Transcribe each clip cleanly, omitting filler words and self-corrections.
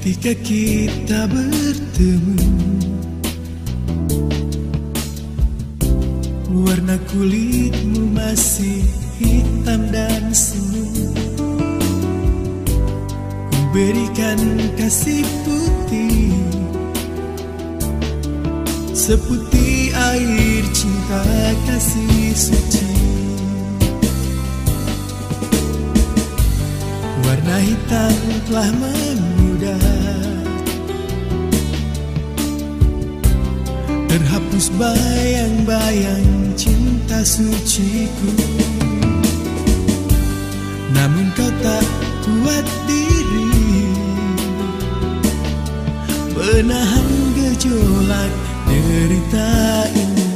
Ketika kita bertemu, warna kulitmu masih hitam dan semu. Ku berikan kasih putih, seputih air cinta kasih suci. Warna hitam telah memudar, terhapus bayang-bayang cinta suciku. Namun kau tak kuat diri menahan gejolak derita ini.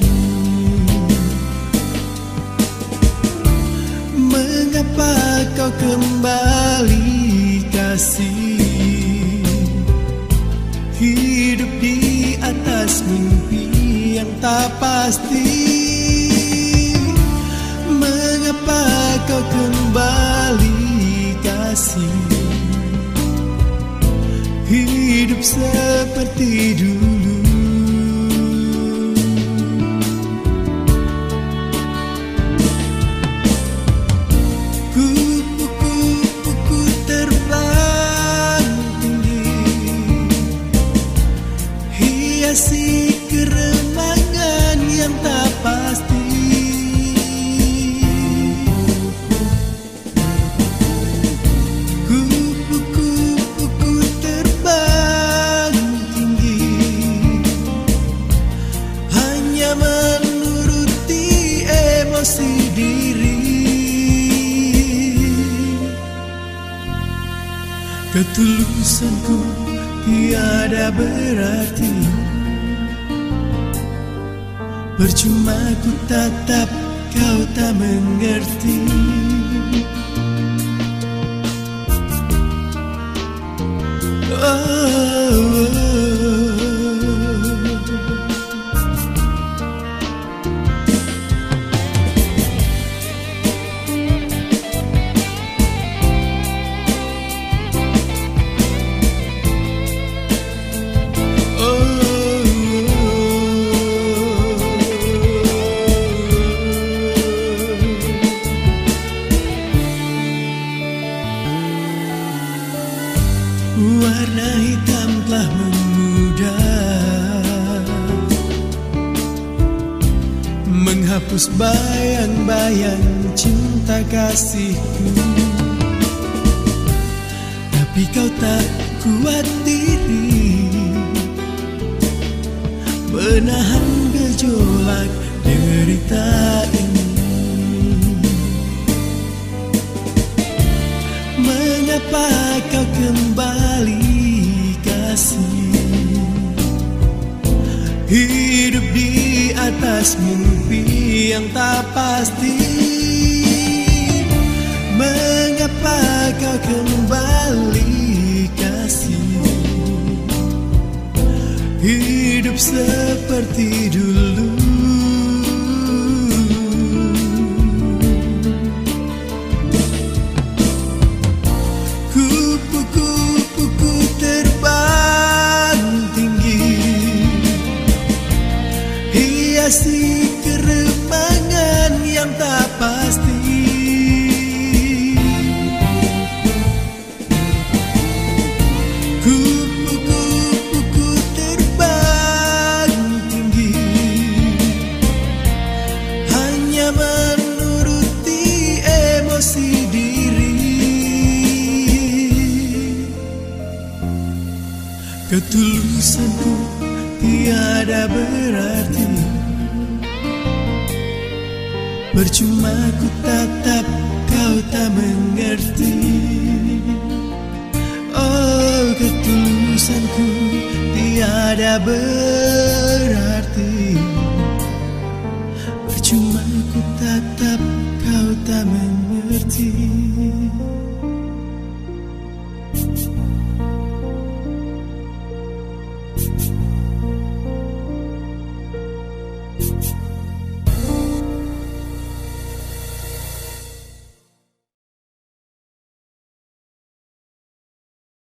Mengapa kau kembali kasih, hidup di atas mimpi yang tak pasti? Mengapa kau kembali kasih, hidup seperti dulu? Kupu-kupu terbang tinggi, hiasi keremangan yang tak pasti. Kupu-kupu terbang tinggi, hanya menuruti emosi diri. Ketulusanku tiada berarti, percuma ku tatap kau tak mengerti. Warna hitam telah memudar, menghapus bayang-bayang cinta kasihku. Tapi kau tak kuat diri menahan gejolak derita ini. Mengapa kau kembali kasih, hidup di atas mimpi yang tak pasti? Mengapa kau kembali kasih, hidup seperti dulu? Kupu-kupu terbang tinggi, hiasi keremangan yang tak pasti. Kupu-kupu terbang tinggi, hanya menuruti emosi diri. Ketulusanku tiada berarti, percuma ku tatap kau tak mengerti. Oh, ketulusanku tiada berarti, percuma ku tatap kau tak mengerti.